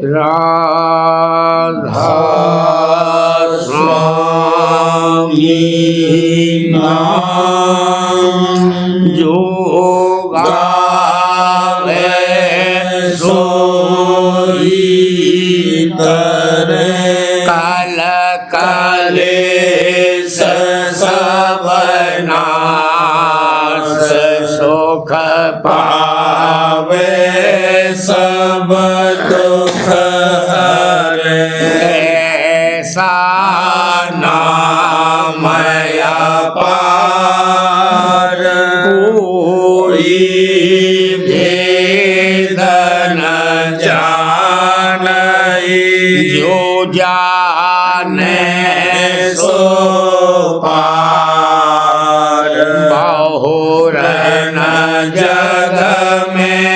राधा स्वामी नाम जो गावे सोई तरे काल काले सबनाश सुख पावे सब दुख हरे ऐसा नाम अपार कोई भेद न जाने जो जाने सो पार बहुरन जग में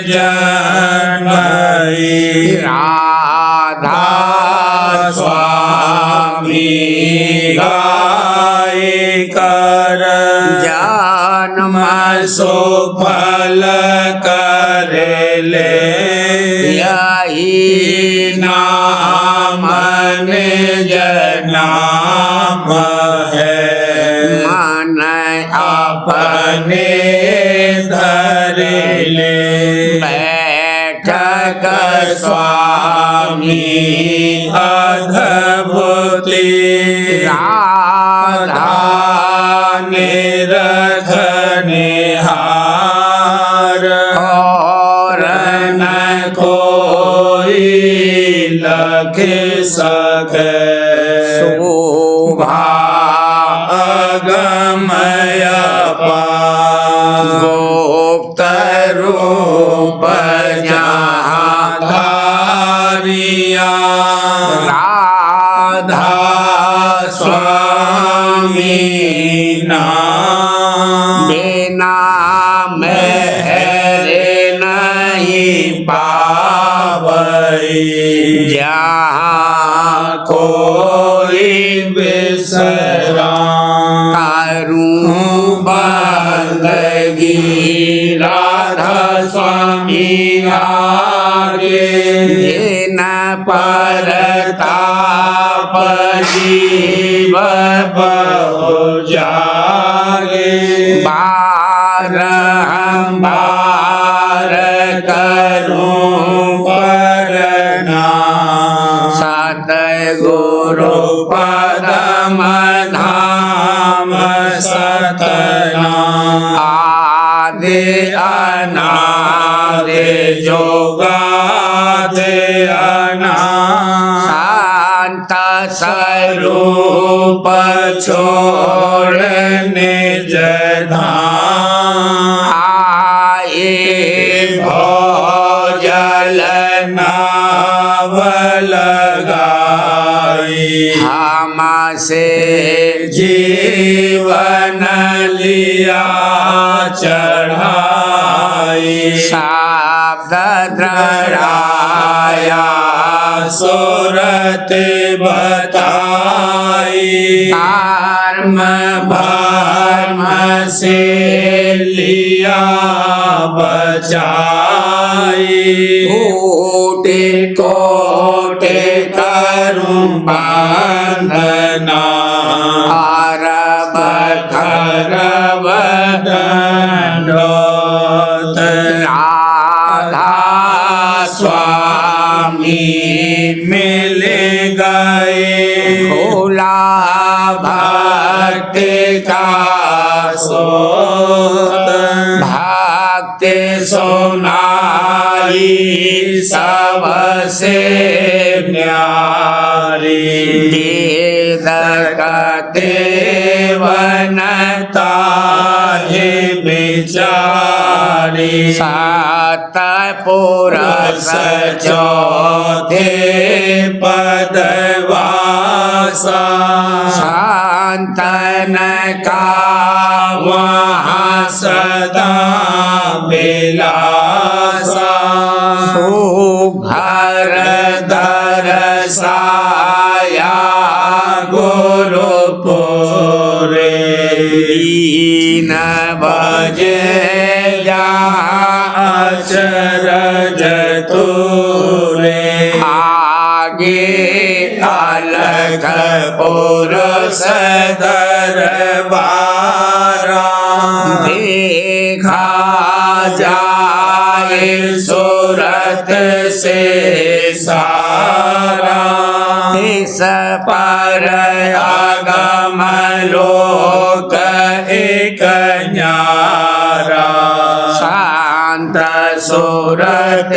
जनई राधा स्वामी गाय कर जन्म सुफल करे ले यही नाम निज नाम है मन अपने धर ले बैठक स्वामी अद्भुति राधा निरखनिहार और न कोई लख सके शोभा अगमय अपार गुप्त रूप जहाँ धारिया राधा स्वामी नाम बिना मेरे नहीं पावई जहाँ कोई बिसरा करूं बंदगी राधा स्वामी आगे न परताप जीव बहु जागे बारंबार करूं प्रणाम सतगुरु पदम धाम सतनाम आदि अनादि जोगादि अनादि शांत स्वरूप छोड़ निज धाम आए भोजल नाव लगाई हमसे जीवन लिया चढ़ाई शब्द द्रढ़ाया सूरत बताई कर्म भर्म से लिया बचाई कोटि कोटि करूं वंदना अरब खरब दंडोत राधा स्वामी मिल गए भोला भक्ति का सोत भक्ति सुनाई सबसे न्यारी दीद कते वनता है बिचारी सात पुरुष चौथे पदवासा शांतन का वहाँ सदा बिलासा सुघर दरसाया गुरुपुरे तीन बजे जहाँ अचरज तूरे आगे अलग पुरुष दरबारा देखा जाए सूरत से सारा इस पर आगम लोक एक न्यारा शांत सूरत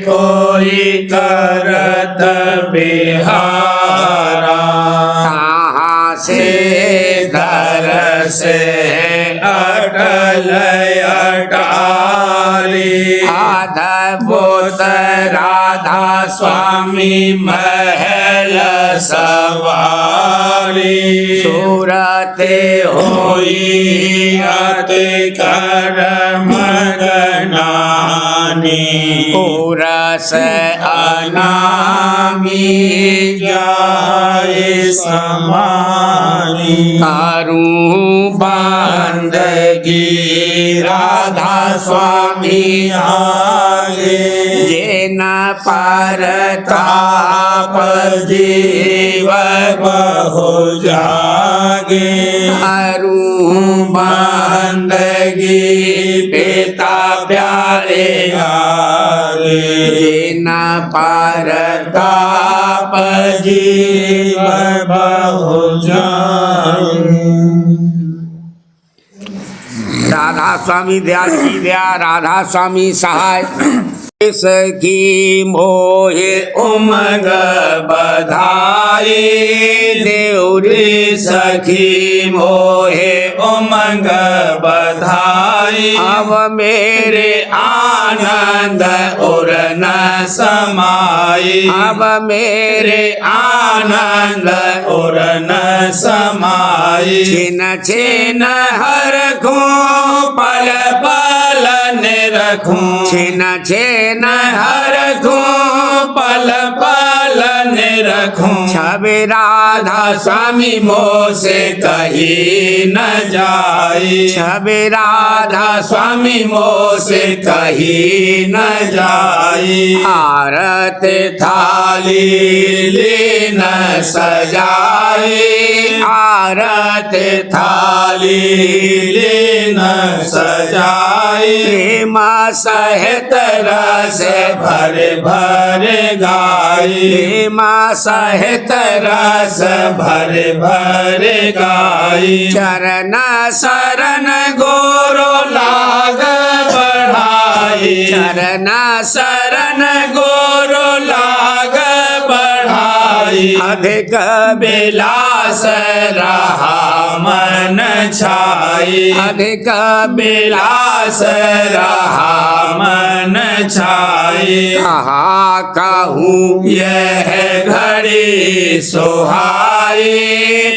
कोई करत बिहारा कहाँ से दर से अटल अटारी अद्भुत राधा स्वामी महल सवारी सूरत होई अति कर्म गनानी पुरस अनामी जाए समानी करूं बंदगी राधा स्वामी आगे जिन परताप जीव बहु जागे करूं बंदगी पिता प्यारे आगे जिन परताप जीव बहु जागे। राधा स्वामी दयाल की दया राधा स्वामी सहाय सखी मोहे उमंग बधाई देवरी सखी मोहे उमंग बधाई अब मेरे आनंद और न समाई अब मेरे आनंद और न समाई छिन छिन हर खो पल पल निरखूं छिन छिन हर खो पल पल निरखूं छवि राधा स्वामी मोह से कहीं न जाई छवि राधा स्वामी मोह से कहीं न जाई आरत थाली लीन सजाई आरत थाली लीन सजाई प्रेम सहित रस भर भर गाई प्रेम सहित रस भर भर गाई चरण शरण गोरो लाग बढ़ाई चरण शरण गोरो लाग बढ़ाई अधिक बिलास रहा मन छाई अधिक बिलास रहा मन छाई कहा कहूँ यह घड़ी सुहाई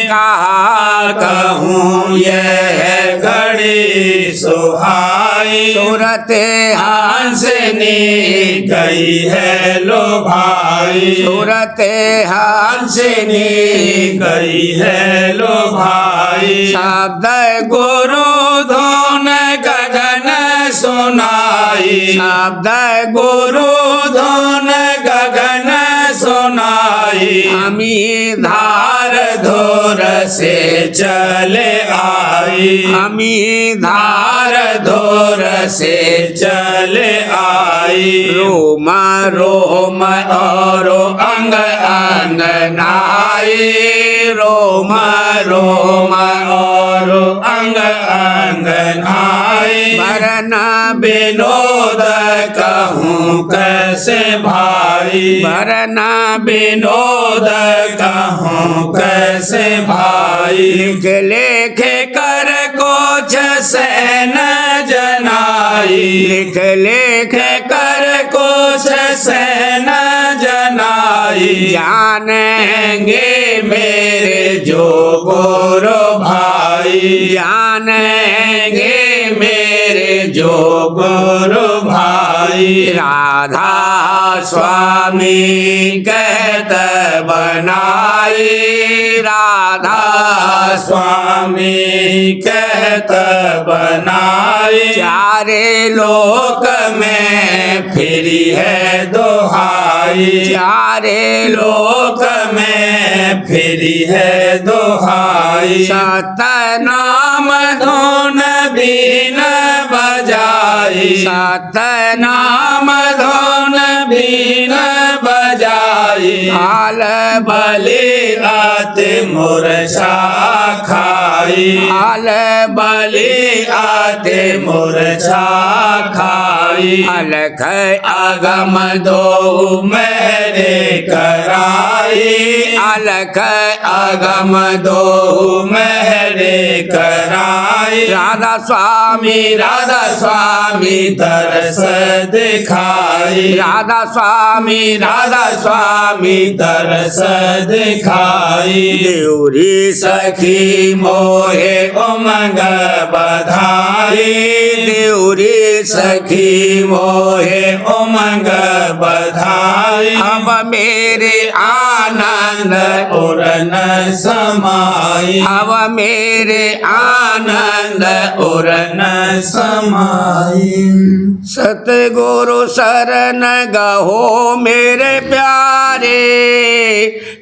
कहा कहूँ यह घड़ी सुहाई सूरत हंसनी गई है लो भाई सूरत हंसनी गई है लो भाई शब्द गुरु धुन गगन सुनाई शब्द गुरु धुन गगन सुनाई हमी धार धोर से चले आई हमी धार धोर से चले आई रोम रोम और अंग अंग नाई रोम रोम और अंग अंग नाई वरन विनोद कहूँ कैसे भाई वरन विनोद कहूँ कैसे भाई लिख लेख कर कोच सैन जनाई लिख लेख कर कोच सैन जनाई जानेंगे मेरे जो गोरो भाई जानेंगे मेरे जो गोरो भाई राधा स्वामी कहत बनाई राधा स्वामी कहत बनाई चारे लोक में फिरी है दोहाई जाई, चारे लोक में फिरी है दोहाई। सतनाम धुन बीन बजाई, सतनाम धुन बीन बजाई। हाल बलि आते मूर्छा खाई, हाल बलि आते मूर्छा खाई। अलख आगम दो मेरे कराई, अलख आगम दो मेरे कराई। राधा स्वामी राधा स्वामी दरस दिखाई, राधा स्वामी राधा स्वामी दरस दिखाई। देवरी सखी मोहे उमंग बधाई, देवरी सखी मोहे उमंग बधाई। अब मेरे आनंद उरन समाई, अब मेरे आनंद उरन समाई। सतगुरु शरण गहो मेरे प्यारे,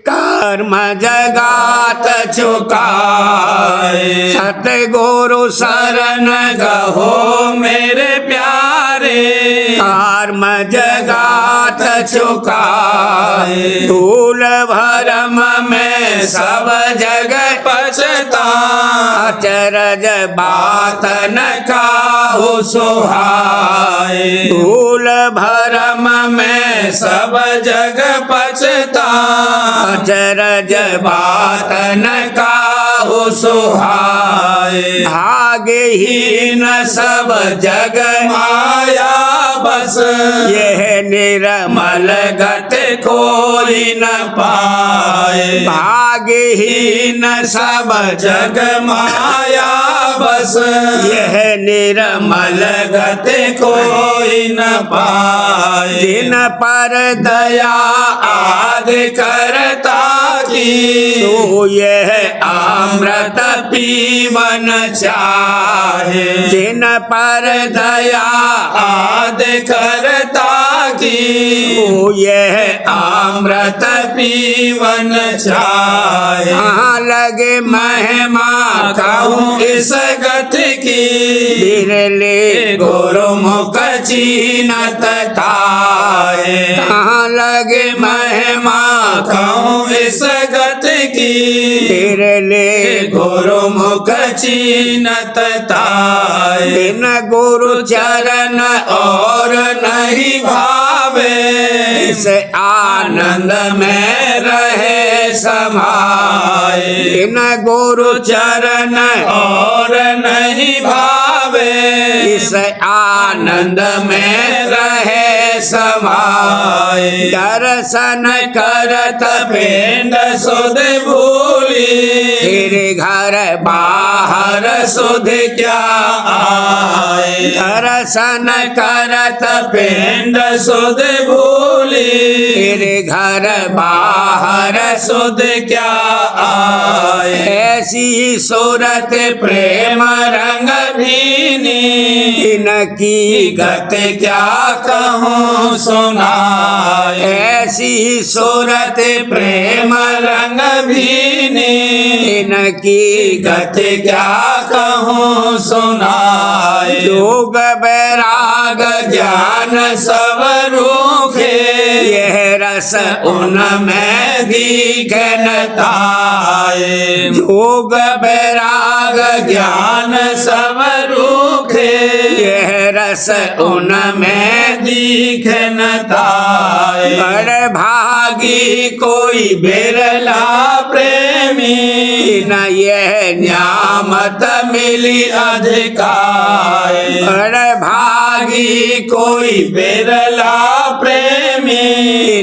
कर्म जगात चुकाए, सतगुरु शरण गहो मेरे प्यारे, कर्म जगात चुकाए। धूल भरम में सब जगह पछता, अचरज बात न काहू सुहाए। धूल भरम में सब जगह पछता, अचरज बात न काहू सुहाए। भाग्यहीन हीन सब जग माया बस, यह निर्मल गत कोई न पाए। भाग्यहीन हीन सब जग माया बस, यह निर्मल गत कोई न पाए। जिन पर दया आद करता की, सो यह अमृत पीवन चाहे। जिन पर दया आद करता की, सो यह अमृत पीवन चाहे। कहाँ लगे महिमा कहूँ इस गति की, बिरले गुरुमुख चीनत ताए। कहाँ लगे महिमा कहूँ इस गति की, बिरले गुरुमुख चीनत ताए। बिन गुरु चरण और नहीं भावे, इस आनंद में रहे समाए। बिन गुरु चरण और नहीं भावे, इस आनंद में रहे समाए। दर्शन करत पेंड सुध भूली, फिर घर बाहर सुध क्या आए। दर्शन करत पेंड सुध भूली, फिर घर बाहर सुध क्या आए। ऐसी सूरत प्रेम रंग भीनी, इनकी गत क्या कहूँ सुनाए। ऐसी सूरत प्रेम रंग भीनी, इनकी गत क्या कहूँ सुनाए। योग बैराग ज्ञान सब रूखे, यह रस उनमें दिखनताए। योग बैराग ज्ञान सब रूखे, यह रस उनमें दिखनताए। बड़ भागी कोई बिरला प्रेमी, न यह न्यामत मिली अधिकाए। बड़ भागी कोई बिरला प्रेमी,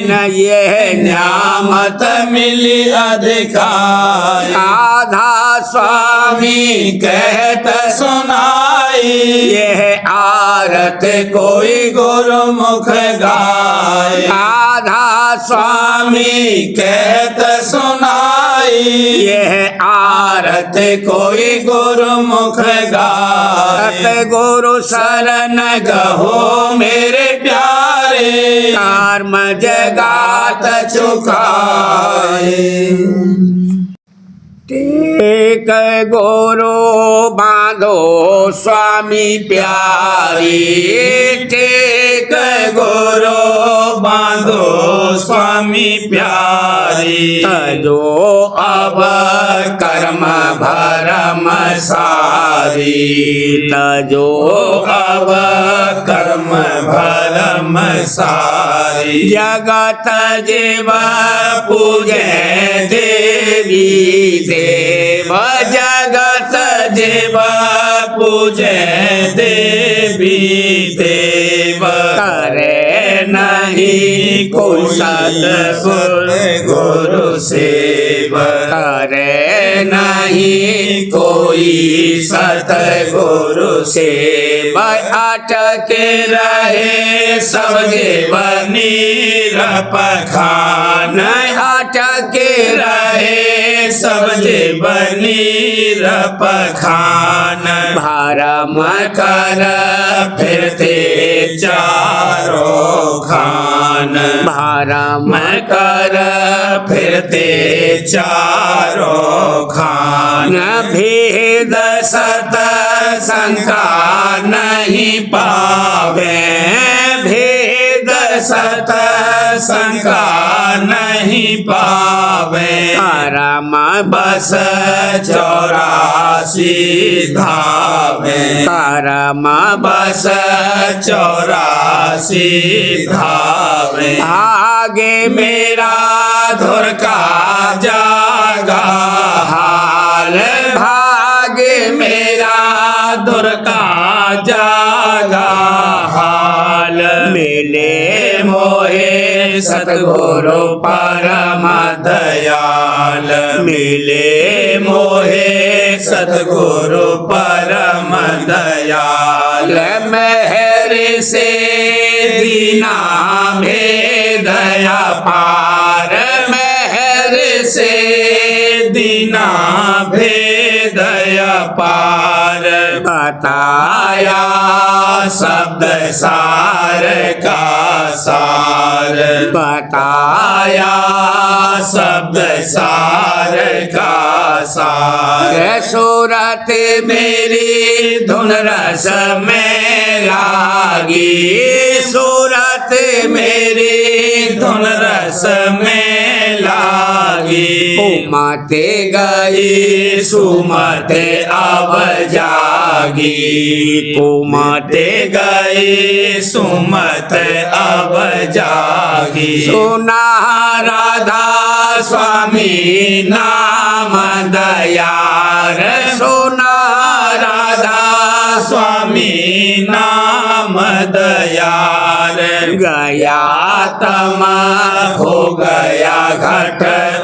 न यह न्यामत मिली अधिकार। राधा स्वामी कहत सुनाई, यह आरत कोई गुरुमुख गाय। राधा स्वामी कहत सुनाई, गाई यह आरत कोई गुरुमुख गाए सतगुरु शरण गहो मेरे प्यारे कर्म जगात चुकाए टेक गुरु बांधो स्वामी प्यारी टेक गुरु बांधो स्वामी प्यारी तजो अब कर्म भरम सारी तजो अब कर्म भरम सारी जगत जीव पूजे देवी देव जगत जीव पूजे देवी देव करे नहीं कोई सतगुरु गुरु सेव करे नहीं कोई सतगुरु सेव अटके रहे सब जीवनी रपखान अटके रहे सब जीवनी रपखान भरम कर फिरते चारों खान भरम कर फिरते चारों खान भेद सत शंका नहीं पावे भेद सत शंका नहीं पावे परम बस 84 धावे परम बस 84 धावे आगे मेरा धुर का जागा हाल भागे मेरा धुर का जागा हाल मिले मोहे सतगुरु परम दयाल मिले मोहे सतगुरु परम दयाल मेहर से दीना भेदया पार मेहर से दीना भेदया पार बताया शब्द सार का सार बताया शब्द सार का सार सूरत मेरी धुन रस में लागी सूरत मेरी धुन रस में लागी उमते गई सुमते अब जागी कुमते गई सुमत अब जागी सुना राधा स्वामी नाम दयार सुना राधा स्वामी नाम दयार गया तम हो गया घट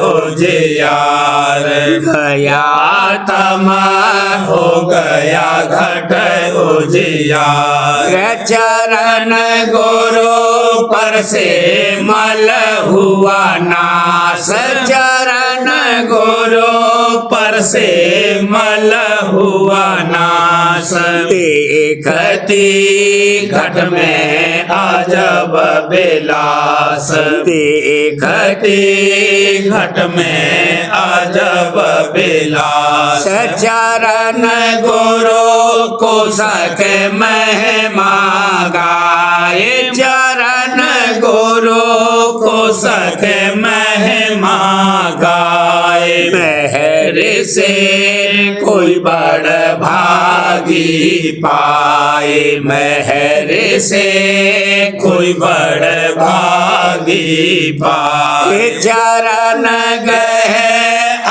उजियार गया तम हो गया घट उजियार चरण गुरु पर से मल हुआ नास चरण गुरु पर से मल हुआ नास देखती घट में अजब बिलास देखती घट में अजब बिलास चरण गुरु को सक महिमा गाए चरण गुरु को सक महिमा गाए मेहर से कोई बड़ भागी पाए मेहर से कोई बड़ भागी पाए चरण गए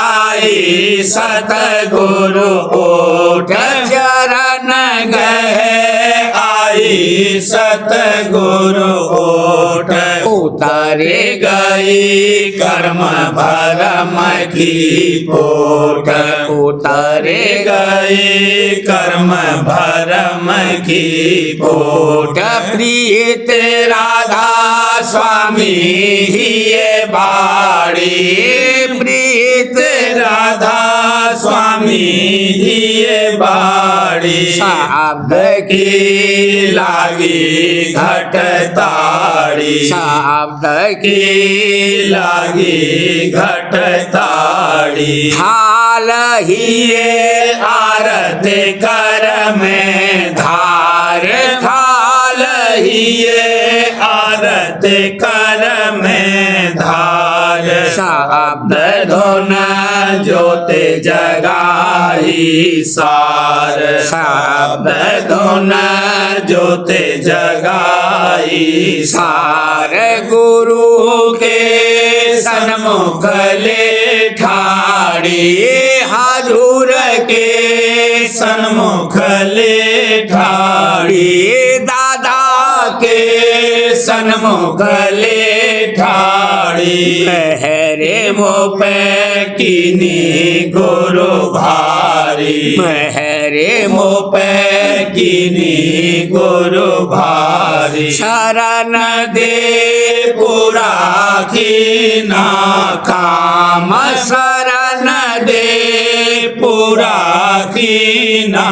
आई सतगुरु ओठ चरण गए आई सतगुरु ओठ उतरे गई कर्म भरम की पोट उतरे गई कर्म भरम की पोट प्रीत राधा स्वामी ही ये बाड़ी प्रीत राधा स्वामी ही ये बाड़ी शब्द की लागी घट ताड़ी शब्द की लागी घट ताड़ी हाल ही ये आरत कर में धार थाल ही ये आरत कर में धार शब्द धुन ज्योति जगाई सार शब्द धुन ज्योति जगाई सार गुरु के सन्मुख ले ठाड़ी हजूर के सन्मुख ले ठाड़ी दादा के सन्मुख ले ठाड़ी महरे मोपे कीनी गुरु भारी महरे मोपे कीनी गुरु भारी शरण दे पूरा की ना काम शरण दे पूरा की ना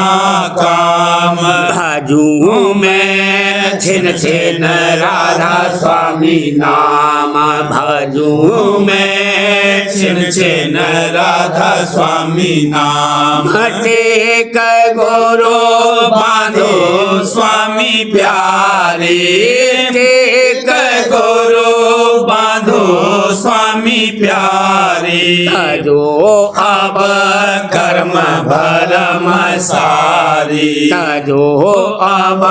काम भजू में छिन छिन राधा स्वामी नाम भजू में छिन छिन राधा स्वामी नाम टेक गुरु बांधो स्वामी प्यारे टेक गुरु बांधो स्वामी प्यारे भजो अब कर्म भरम सारी तजो अब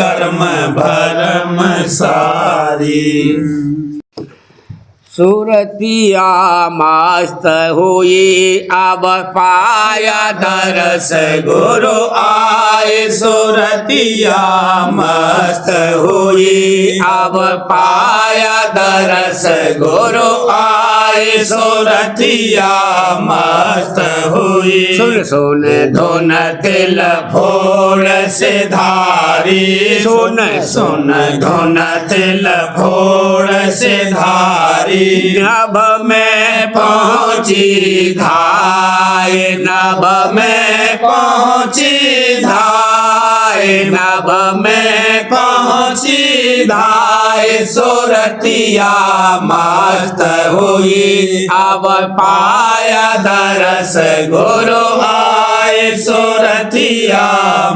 कर्म भरम सारी सुरतिया मस्त हुई अब पाया दरस गुरु आए सुरतिया मस्त हुई अब पाया दरस गुरु आए सुरतिया मस्त हुई सुन सुन धुन तिल फोड़ से धारी सुन सुन धुन तिल फोड़ से धारी नभ में पहुंची धाय नभ में पहुंची धाय नभ में पहुंची धाय सुरतिया मस्त हुई अब पाया दरस गुरु आए सुरतिया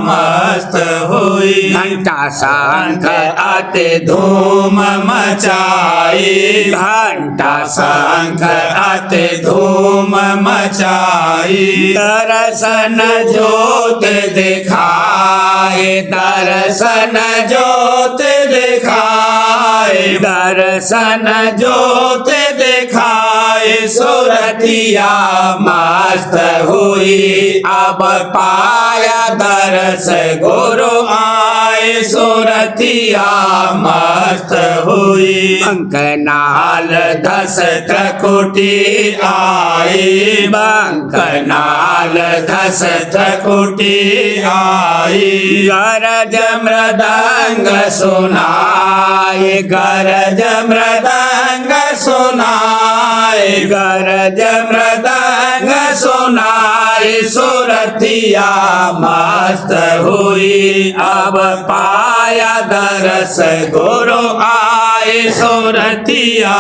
मस्त हुई घंटा शंख अति धूम मचाई घंटा शंख अति धूम मचाई दर्शन ज्योत दिखाए दर्शन ज्योत दिखाए दर्शन ज्योत दिखाए सुरतिया मस्त हुई अब पाया दरस गुरु आए सुरतिया मस्त हुई कंकनाल दस त्रकुटी आई बंकनाल दस त्रकुटी आई गरज मृदंग सुनाए गरज मृदंग सुनाए गरज मृदंग सुनाए सुरतिया मस्त हुई अब पाया दरस गुरु आए सुरतिया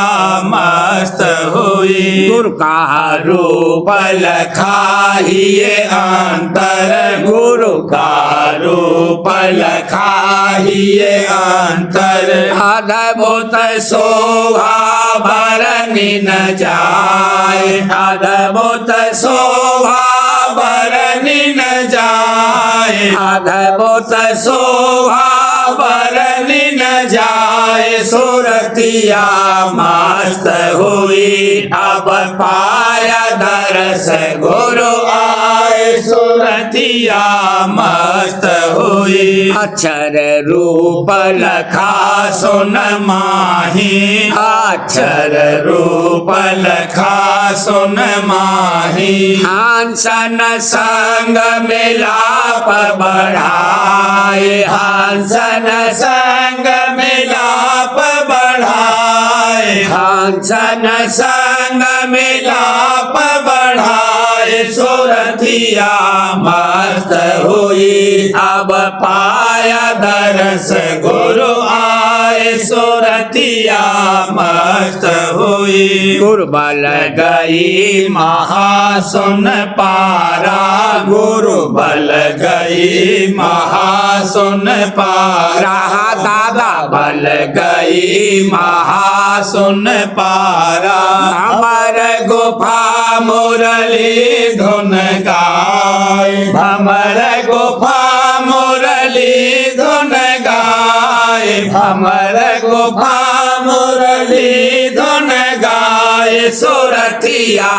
मस्त हुई गुरु का रूप लखाहिए अंतर गुरु का रूप लखाहिए अंतर अद्भुत शोभा बरनी न जाए अद्भुत शोभा बरनी न जाए अद्भुत शोभा बरनी न जाए सुरतिया मस्त हुई अब पाया दरस गुरु आए आए सुरतिया मस्त हुई अक्षर रूप लखा सुन माही अक्षर रूप लखा सुन माही हंसन संग मिलाप बढ़ाए हंसन संग मिलाप बढ़ाए हंसन संग मिलाप बढ़ाए सुरतिया मस्त हुई अब पाया दरस गुरु आए सुरतिया मस्त हुई गुरु बल गई महासुन पारा गुरु बल गई महासुन पारा रहा दादा बल गई महासुन पारा भमर गुफा मुरली धुन गाय भमर गुफा मुरली धुन गाय भमर गुफा मुरली धुन गाय सुरतिया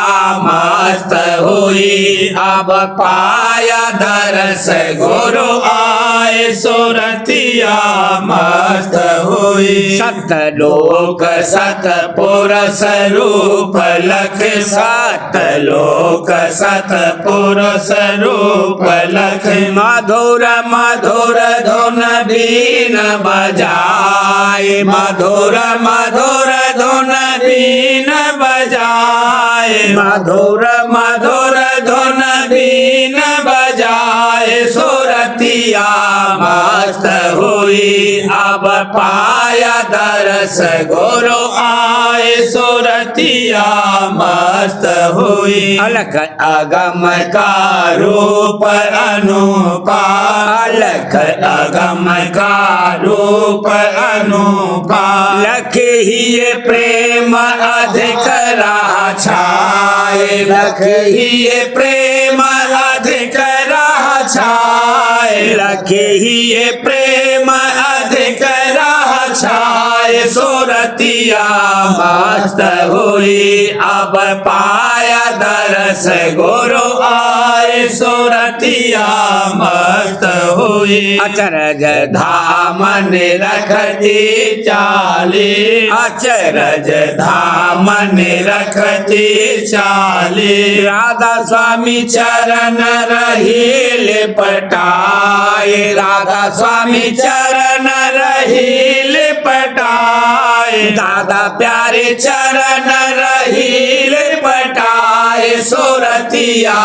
मस्त हुई अब पाया दरस गुरु आए सुरतिया मस्त हुई सतलोक सतपुरुष रूप लख सतलोक सतपुरुष रूप लख मधुर मधुर धुन बीन बजाए मधुर मधुर धुन बीन बजाए मधुर मधुर धुन बीन बजाए सुरतिया मस्त हुई अब पाया दरस गुरु आए सुरतिया मस्त हुई अलख अगम का रूप अनुपा अलख अगम का रूप अनुपा लख ही प्रेम अधिक रहा छाए लख ही प्रेम अधिक रहा छाए लख ही प्रेम अधिक रहा छाए सुरतिया मस्त हुई अब पाया दरस गुरु आए सुरतिया मस्त हुई अचरज धाम निरखती चाली अचरज धाम निरखती चाली राधा स्वामी चरण रहील पटाए राधा स्वामी चरण रहील पटाए दादा प्यारे चरण रहील पटाए सुरतिया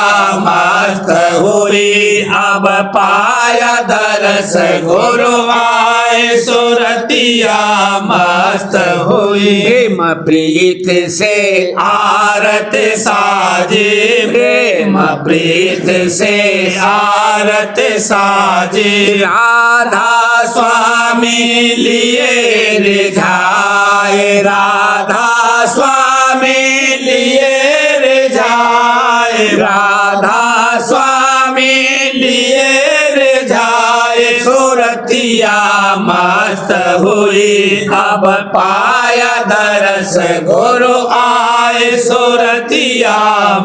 मस्त हुई अब पाया दरस गुरु आए सुरतिया मस्त हुई प्रेम प्रीत से आरत साजे प्रेम प्रीत से आरत साजे राधा स्वामी लिए रिझाए राधा स्वामी लिए रिझाए राधा स्वामी लिए रिझाए सुरतिया मस्त हुई अब पाया दरस गुरु आए सुरतिया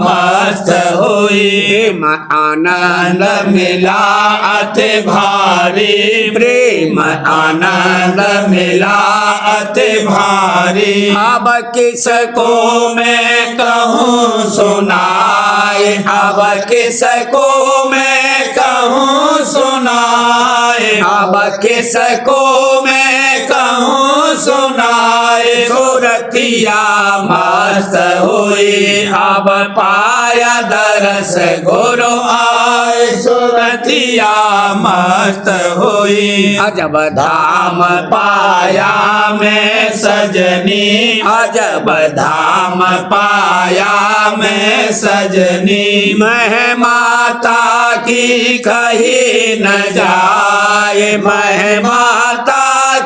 मस्त हुई प्रेम आनंद आनंद मिला अति भारी प्रेम आनंद मिला अति भारी अब किसको मैं कहूँ सुनाए अब किसको मैं कहूँ सुनाए अब किसको मैं कहूँ सुनाए सुरतिया मस्त हुई अब पाया दरस गुरु आए सुरतिया मस्त हुई अजब धाम पाया मैं सजनी अजब धाम पाया मैं सजनी मैं माता की कही न जाए मैं माता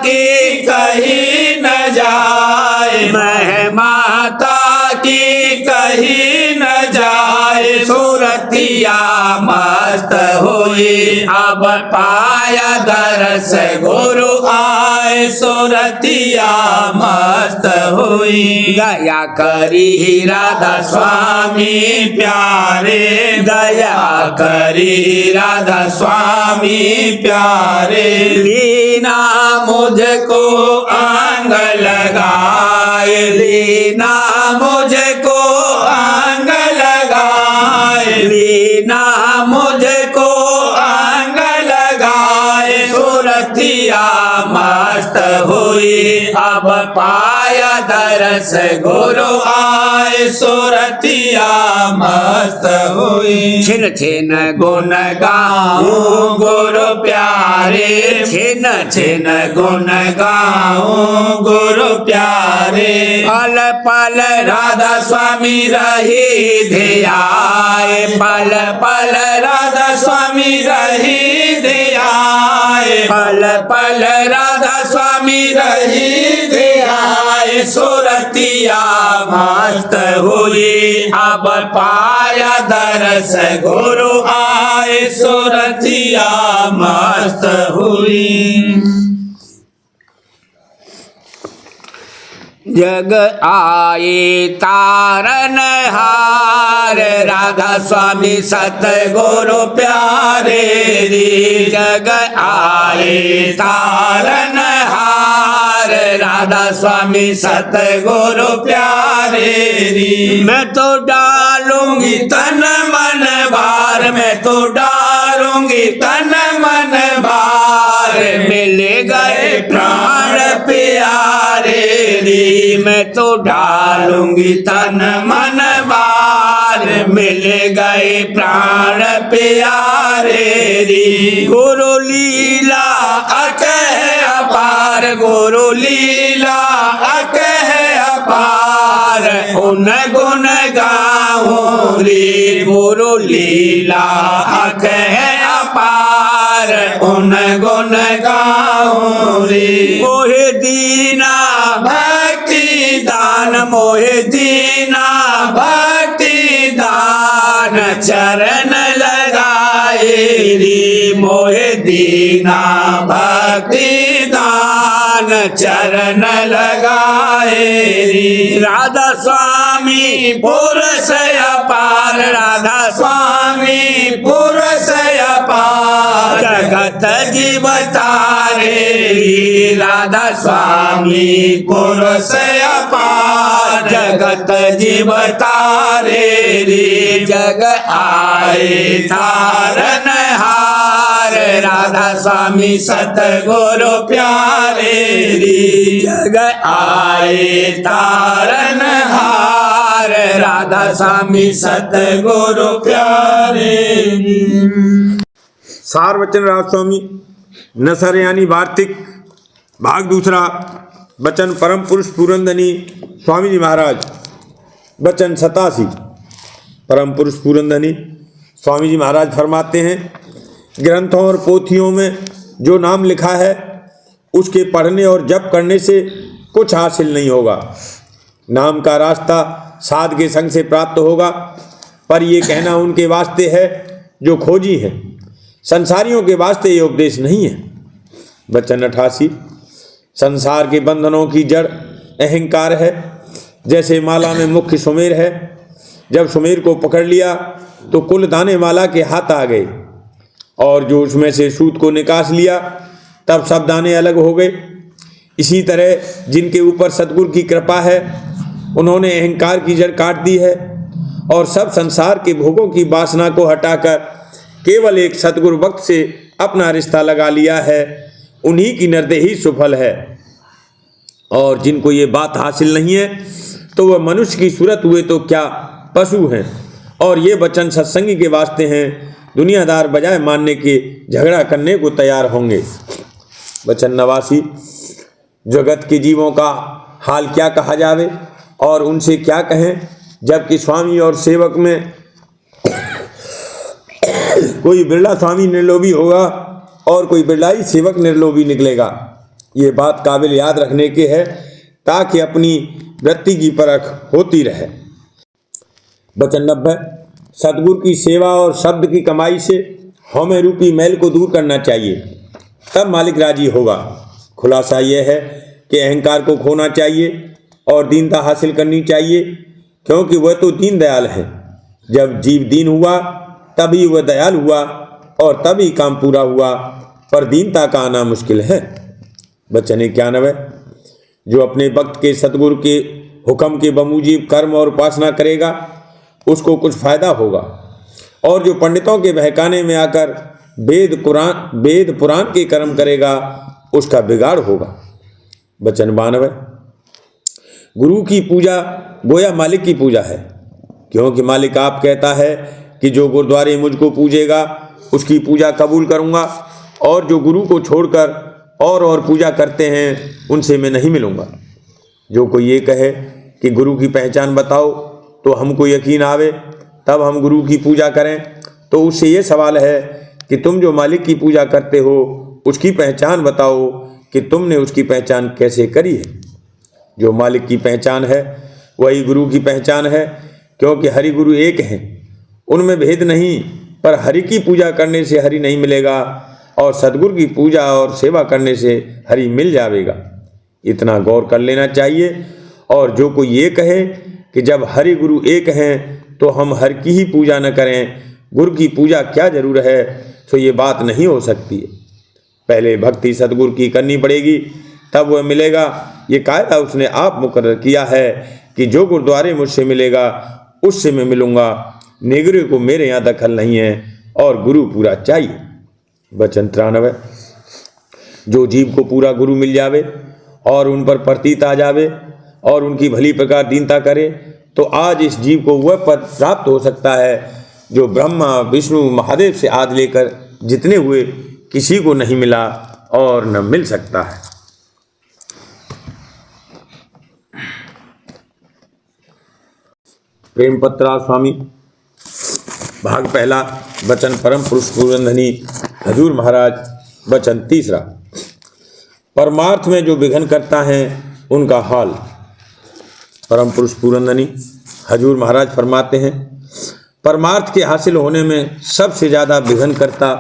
की कही न जाए मैं माता की कही न जाए सुरतिया मस्त हुई अब पाया दरस गुरु आए सुरतिया मस्त मस्त हुई। दया करी राधा स्वामी प्यारे दया करी राधा स्वामी प्यारे। लीना मुझको अंग लगाए लीना मुझको अंग लगाए लीना मुझको अंग लगाए। सुरतिया मस्त हुई अब पाया दरस गुरु आए। सुरतिया मस्त हुई। छिन छिन गुण गाऊं गुरु प्यारे छिन छिन गुण गाऊं गुरु प्यारे। पल पल राधा स्वामी रही धियाए पल पल राधा स्वामी रही धियाए पल पल राधा स्वामी रही धियाए। सुरतिया मस्त हुई अब पाया दरस गुरु आए। सुरतिया मस्त हुई। जग आए तारन हार राधा स्वामी सतगुरु प्यारे रे। जग आए तारन हार राधा स्वामी सतगुरु प्यारे रे। मैं तो डालूंगी तन मन भार मैं तो डालूंगी तन मन भार। मिल गए प्राण प्यारे रे। मैं तो डालूंगी तन मन भार मिल गए प्राण प्यारे रे। गुरु लीला अकह अपार गुरु लीला अकह अपार। उन गुण गाऊं रे गुरु लीला अकह अपार। उन गुण गाऊं रे। मोहे दीना भक्ति दान मोहे दीना भक्ति दान चरण लगाए रे। मोहे दीना भक्ति दान चरण लगाए रे। राधा स्वामी पुरुष अपार राधा स्वामी पुरुष अपार। जगत जीव तारे रे राधा स्वामी पुरुष अपार। जगत जीव तारे रे। जग आए तारन हार राधा स्वामी सतगुरु प्यारे रे। जग आए तारन हार राधा स्वामी सतगुरु प्यारे रे। सार वचन राधा स्वामी नसर यानी वार्तिक भाग दूसरा। वचन परम पुरुष पुरंदनी स्वामी जी महाराज। वचन 87। परम पुरुष पुरंदनी स्वामी जी महाराज फरमाते हैं, ग्रंथों और पोथियों में जो नाम लिखा है उसके पढ़ने और जप करने से कुछ हासिल नहीं होगा। नाम का रास्ता साध के संग से प्राप्त होगा, पर यह कहना उनके वास्ते है जो खोजी हैं, संसारियों के वास्ते ये उपदेश नहीं है। वचन 88। संसार के बंधनों की जड़ अहंकार है। जैसे माला में मुख्य सुमेर है, जब सुमेर को पकड़ लिया तो कुल दाने माला के हाथ आ गए, और जो उसमें से सूत को निकास लिया तब सब दाने अलग हो गए। इसी तरह जिनके ऊपर सतगुरु की कृपा है उन्होंने अहंकार की जड़ काट दी है और सब संसार के भोगों की वासना को हटाकर केवल एक सतगुरु भक्त से अपना रिश्ता लगा लिया है। उन्हीं की निर्देही सुफल है। और जिनको ये बात हासिल नहीं है तो वह मनुष्य की सूरत हुए तो क्या पशु हैं। और ये वचन सत्संगी के वास्ते हैं, दुनियादार बजाय मानने के झगड़ा करने को तैयार होंगे। वचन 89। जगत के जीवों का हाल क्या कहा जावे और उनसे क्या कहें, जबकि स्वामी और सेवक में कोई बिरला स्वामी निर्लोभी होगा और कोई बिरलाई सेवक निर्लोभी निकलेगा। ये बात काबिल याद रखने के है ताकि अपनी वृत्ति की परख होती रहे। वचन 90। सतगुरु की सेवा और शब्द की कमाई से हमें रूपी मैल को दूर करना चाहिए, तब मालिक राजी होगा। खुलासा यह है कि अहंकार को खोना चाहिए, और दीनता हासिल करनी चाहिए, क्योंकि वह तो दीन दयाल है। जब जीव दीन हुआ तभी वह दयाल हुआ और तभी काम पूरा हुआ, पर दीनता का आना मुश्किल है। वचन 91। जो अपने वक्त के सतगुरु के हुक्म के बमूजिब कर्म और उपासना करेगा उसको कुछ फायदा होगा, और जो पंडितों के बहकाने में आकर वेद पुराण के कर्म करेगा उसका बिगाड़ होगा। वचन 92। गुरु की पूजा गोया मालिक की पूजा है, क्योंकि मालिक आप कहता है कि जो गुरुद्वारे मुझको पूजेगा उसकी पूजा कबूल करूँगा, और जो गुरु को छोड़कर और पूजा करते हैं उनसे मैं नहीं मिलूँगा। जो कोई ये कहे कि गुरु की पहचान बताओ तो हमको यकीन आवे तब हम गुरु की पूजा करें, तो उससे ये सवाल है कि तुम जो मालिक की पूजा करते हो उसकी पहचान बताओ कि तुमने उसकी पहचान कैसे करी है। जो मालिक की पहचान है वही गुरु की पहचान है, क्योंकि हरि गुरु एक हैं, उनमें भेद नहीं। पर हरि की पूजा करने से हरि नहीं मिलेगा और सद्गुरु की पूजा और सेवा करने से हरि मिल जाएगा। इतना गौर कर लेना चाहिए। और जो कोई ये कहे कि जब हरि गुरु एक हैं तो हम हर की ही पूजा न करें, गुरु की पूजा क्या जरूर है, तो ये बात नहीं हो सकती है। पहले भक्ति सद्गुरु की करनी पड़ेगी तब वह मिलेगा। ये कायदा उसने आप मुकर्रर किया है कि जो गुरुद्वारे मुझसे मिलेगा उससे मैं मिलूँगा, निगरे को मेरे यहाँ दखल नहीं है और गुरु पूरा चाहिए। वचन 93। जो जीव को पूरा गुरु मिल जावे और उन पर प्रतीत आ जावे और उनकी भली प्रकार दीनता करे, तो आज इस जीव को वह पद प्राप्त हो सकता है जो ब्रह्मा विष्णु महादेव से आदि लेकर जितने हुए किसी को नहीं मिला और न मिल सकता है। प्रेम पत्रा स्वामी भाग पहला। वचन परम पुरुष पुरंधनी हजूर महाराज। वचन 3। परमार्थ में जो विघन करता है उनका हाल। परम पुरुष पुरंधनी हजूर महाराज फरमाते हैं, परमार्थ के हासिल होने में सबसे ज़्यादा विघन करता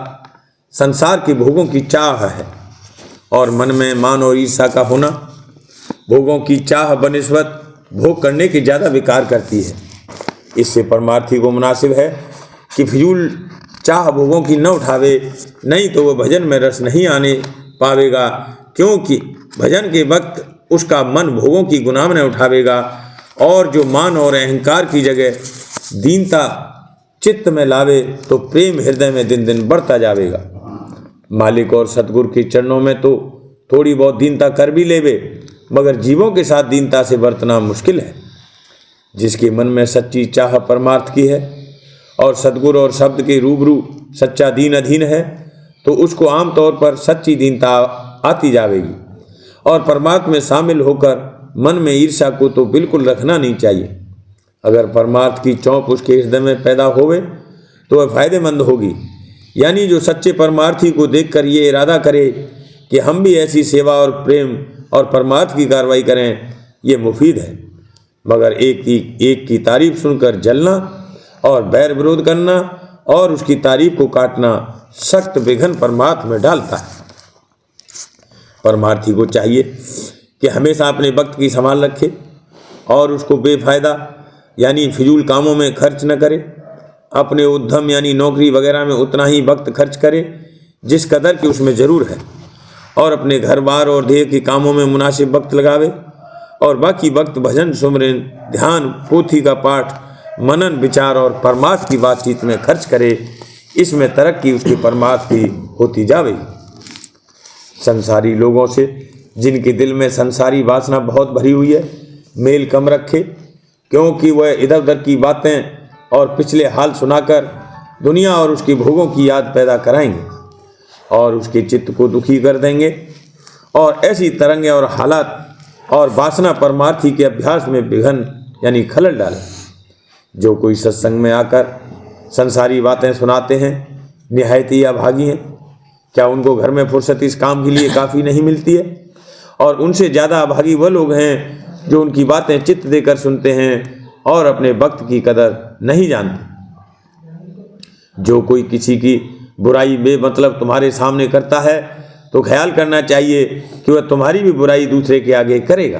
संसार के भोगों की चाह है, और मन में मान और ईर्षा का होना भोगों की चाह बनिस्बत भोग करने की ज़्यादा विकार करती है। इससे परमार्थी को मुनासिब है कि फिजूल चाह भोगों की न उठावे, नहीं तो वह भजन में रस नहीं आने पावेगा, क्योंकि भजन के वक्त उसका मन भोगों की गुलाम न उठावेगा। और जो मान और अहंकार की जगह दीनता चित्त में लावे तो प्रेम हृदय में दिन दिन बढ़ता जाएगा। मालिक और सतगुरु के चरणों में तो थोड़ी बहुत दीनता कर भी लेवे, मगर जीवों के साथ दीनता से बरतना मुश्किल है। जिसके मन में सच्ची चाह परमार्थ की है और सद्गुरु और शब्द के रूबरू सच्चा दीन अधीन है, तो उसको आमतौर पर सच्ची दीनता आती जाएगी। और परमार्थ में शामिल होकर मन में ईर्ष्या को तो बिल्कुल रखना नहीं चाहिए। अगर परमार्थ की चौंक उसके हृदय में पैदा होवे तो वह फायदेमंद होगी। यानी जो सच्चे परमार्थी को देखकर ये इरादा करे कि हम भी ऐसी सेवा और प्रेम और परमार्थ की कार्रवाई करें, ये मुफीद है। मगर एक की तारीफ सुनकर जलना और बैर विरोध करना और उसकी तारीफ को काटना सख्त विघन परमार्थ में डालता है। परमार्थी को चाहिए कि हमेशा अपने वक्त की संभाल रखे और उसको बेफायदा यानी फिजूल कामों में खर्च न करे। अपने उद्यम यानी नौकरी वगैरह में उतना ही वक्त खर्च करे जिस कदर कि उसमें ज़रूर है, और अपने घर बार और देह के कामों में मुनासिब वक्त लगावे, और बाकी वक्त भजन सुमरन ध्यान पोथी का पाठ मनन विचार और परमार्थ की बातचीत में खर्च करे। इसमें तरक्की उसके परमार्थ की होती जावेगी। संसारी लोगों से जिनके दिल में संसारी वासना बहुत भरी हुई है मेल कम रखे, क्योंकि वह इधर उधर की बातें और पिछले हाल सुनाकर दुनिया और उसके भोगों की याद पैदा कराएंगे और उसके चित्त को दुखी कर देंगे, और ऐसी तरंगें और हालात और वासना परमार्थी के अभ्यास में विघन यानी खलल डाले। जो कोई सत्संग में आकर संसारी बातें सुनाते हैं निहायत ही अभागी हैं। क्या उनको घर में फुर्सत इस काम के लिए काफ़ी नहीं मिलती है? और उनसे ज़्यादा अभागी वह लोग हैं जो उनकी बातें चित्त देकर सुनते हैं और अपने वक्त की कदर नहीं जानते। जो कोई किसी की बुराई बेमतलब तुम्हारे सामने करता है तो ख्याल करना चाहिए कि वह तुम्हारी भी बुराई दूसरे के आगे करेगा।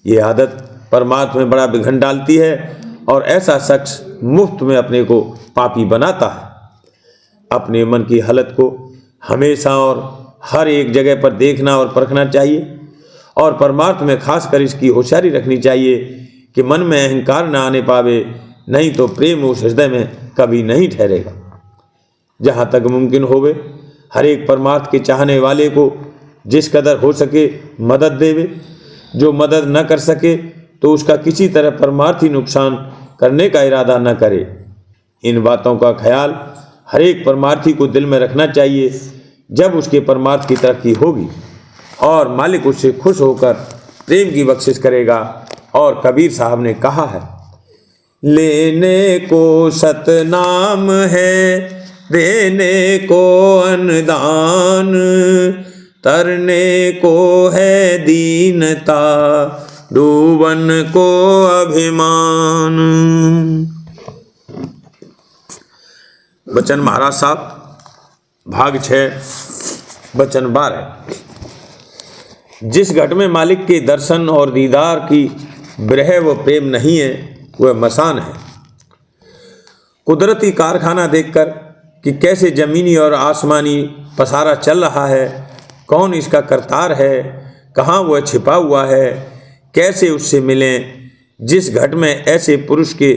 ये आदत परमार्थ में बड़ा विघन डालती है और ऐसा शख्स मुफ्त में अपने को पापी बनाता है। अपने मन की हालत को हमेशा और हर एक जगह पर देखना और परखना चाहिए और परमार्थ में खासकर इसकी होशियारी रखनी चाहिए कि मन में अहंकार न आने पावे, नहीं तो प्रेम उस हृदय में कभी नहीं ठहरेगा। जहाँ तक मुमकिन होवे हर एक परमार्थ के चाहने वाले को जिस कदर हो सके मदद देवे। जो मदद न कर सके तो उसका किसी तरह परमार्थी नुकसान करने का इरादा न करे। इन बातों का ख्याल हर एक परमार्थी को दिल में रखना चाहिए। जब उसके परमार्थ की तरक्की होगी और मालिक उससे खुश होकर प्रेम की बख्शिश करेगा। और कबीर साहब ने कहा है, लेने को सतनाम है, देने को अन्नदान, तरने को है दीनता, डूबन को अभिमान। बचन महाराज साहब, भाग 6 बचन 12। जिस घट में मालिक के दर्शन और दीदार की विरह व प्रेम नहीं है वह मसान है। कुदरती कारखाना देखकर कि कैसे जमीनी और आसमानी पसारा चल रहा है, कौन इसका करतार है, कहाँ वह छिपा हुआ है, कैसे उससे मिलें। जिस घट में ऐसे पुरुष के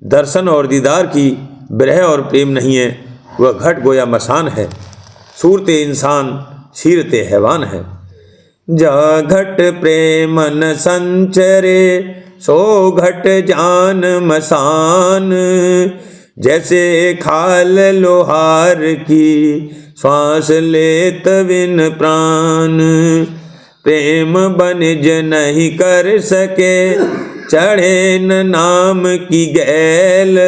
दर्शन और दीदार की विरह और प्रेम नहीं है वह घट गोया मसान है। सूरते इंसान सीरते हैवान है। जा घट प्रेमन संचरे सो घट जान मसान, जैसे खाल लोहार की श्वास लेत बिन प्राण। प्रेम बनिज नहीं कर सके चढ़े न नाम की गैल,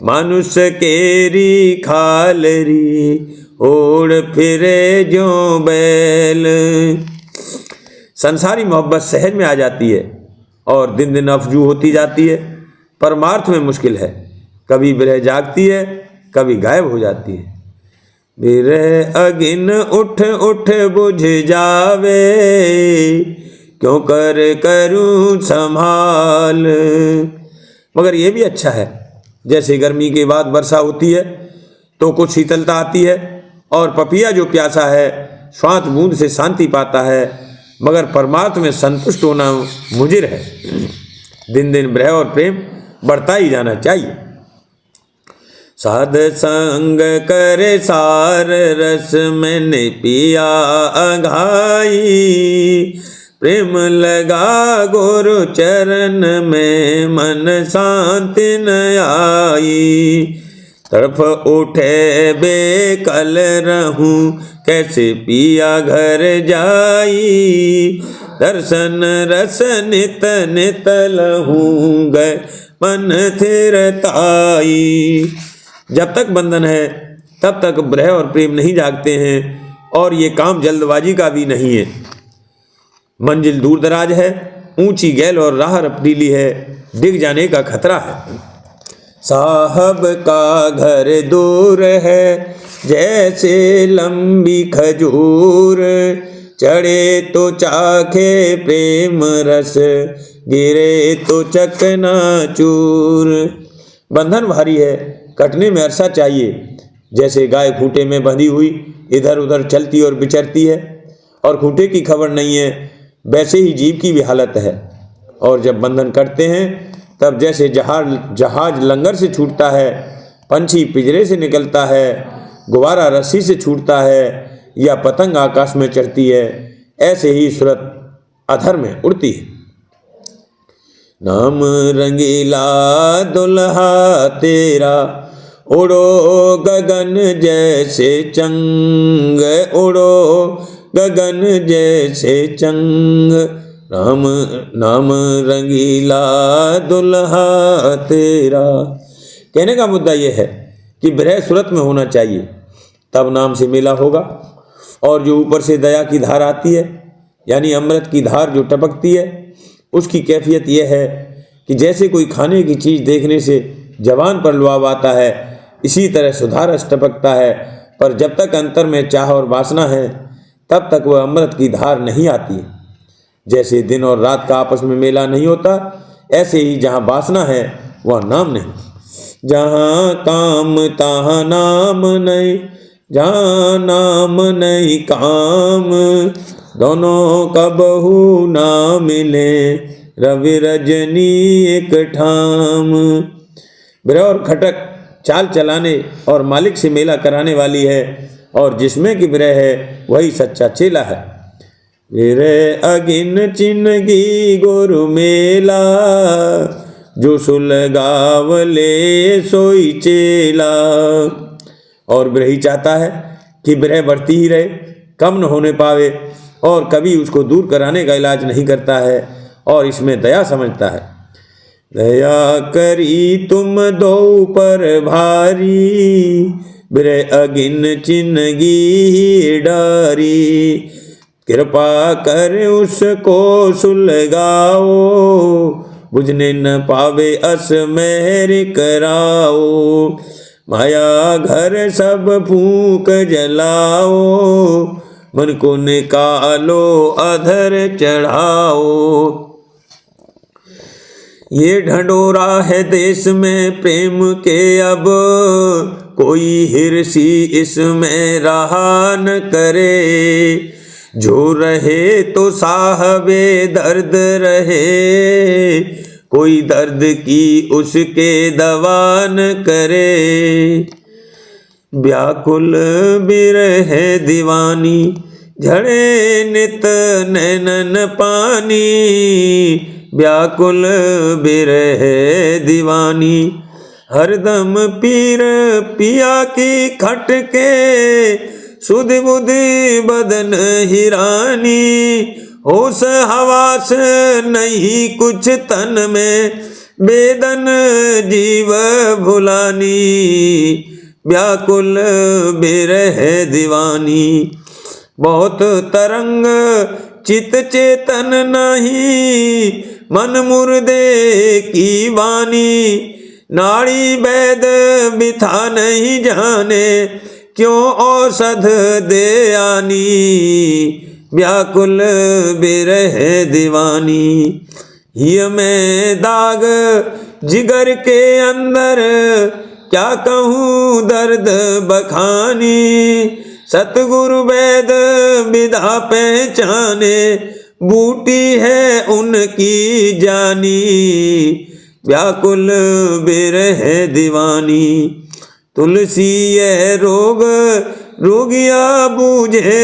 मनुष्य केरी खालरी ओढ़ फिरे जो बैल। संसारी मोहब्बत सहज में आ जाती है और दिन दिन अफजू होती जाती है। परमार्थ में मुश्किल है, कभी विरह जागती है, कभी गायब हो जाती है। विरह अगिन उठ उठ बुझ जावे, क्यों कर करूं संभाल। मगर यह भी अच्छा है, जैसे गर्मी के बाद वर्षा होती है तो कुछ शीतलता आती है और पपिया जो प्यासा है श्वास बूंद से शांति पाता है। मगर परमार्थ में संतुष्ट होना मुजिर है। दिन दिन विरह और प्रेम बढ़ता ही जाना चाहिए। साध संग करे सार रस मैंने पिया अघाई, प्रेम लगा गुरु चरण में मन शांति न आई। तड़फ उठे बेकल रहूं कैसे पिया घर जाई, दर्शन रस नित नित लहूं गए मन थिरताई। जब तक बंधन है तब तक विरह और प्रेम नहीं जागते हैं और ये काम जल्दबाजी का भी नहीं है। मंजिल दूर दराज है, ऊंची गैल और राह रपटीली है, डिग जाने का खतरा है। साहब का घर दूर है जैसे लंबी खजूर, चढ़े तो चाखे प्रेम रस, गिरे तो चकना चूर। बंधन भारी है, कटने में अरसा चाहिए। जैसे गाय खूंटे में बंधी हुई इधर उधर चलती और बिचरती है और खूंटे की खबर नहीं है, वैसे ही जीव की भी हालत है। और जब बंधन कटते हैं तब जैसे जहाज लंगर से छूटता है, पंछी पिंजरे से निकलता है, गुब्बारा रस्सी से छूटता है या पतंग आकाश में चढ़ती है, ऐसे ही सूरत अधर में उड़ती है। नाम रंगीला दुल्हा तेरा, उड़ो गगन जैसे चंग, उड़ो गगन जैसे चंग। राम नाम रंगीला दुल्हा तेरा। कहने का मुद्दा यह है कि विरह सूरत में होना चाहिए, तब नाम से मेला होगा। और जो ऊपर से दया की धार आती है, यानी अमृत की धार जो टपकती है, उसकी कैफियत यह है कि जैसे कोई खाने की चीज़ देखने से जबान पर लुभाव आता है, इसी तरह सुधारस टपकता है। पर जब तक अंतर में चाह और वासना है तब तक वह अमृत की धार नहीं आती है। जैसे दिन और रात का आपस में मेला नहीं होता, ऐसे ही जहाँ वासना है वह नाम नहीं। जहाँ काम तहाँ नाम नहीं, जहाँ नाम नहीं काम, दोनों का बहू ना मिले, रवि रजनी एक ठाम। विरह और खटक चाल चलाने और मालिक से मेला कराने वाली है, और जिसमें कि विरह है वही सच्चा चेला है। विरह अगिन चिन्हगी गुरु मेला, जो सुलगावले सोई चेला। और विरही चाहता है कि विरह बढ़ती ही रहे, कम न होने पावे, और कभी उसको दूर कराने का इलाज नहीं करता है, और इसमें दया समझता है। दया करी तुम दो पर भारी, विरह अगिन चिन्हगी डारी। कृपा कर उसको सुलगाओ, बुझने न पावे अस मेहर कराओ। माया घर सब फूंक जलाओ, मन को निकालो अधर चढ़ाओ। ये ढंढोरा है देश में प्रेम के अब, कोई हिरसी इसमें रहा न करे। जो रहे तो साहबे दर्द रहे, कोई दर्द की उसके दवा न करे। व्याकुल बिरह दीवानी, झड़े नित नैनन पानी। व्याकुल बिरह दीवानी, हरदम पीर पिया की खटके। सुध बुध बदन हिरानी, होश हवास नहीं कुछ तन में, बेदन जीव भुलानी। व्याकुल बिरह दीवानी, बहुत तरंग चित चेतन नहीं, मन मुर्दे की वाणी। नाड़ी वैद बिथा नहीं जाने, क्यों औषध दे आनी। व्याकुल बिरह दीवानी, हिय में दाग जिगर के अंदर, क्या कहूँ दर्द बखानी। सतगुरु वेद विधा पहचाने, बूटी है उनकी जानी। व्याकुल बिरह दीवानी, तुलसी यह रोग रोगिया बूझे,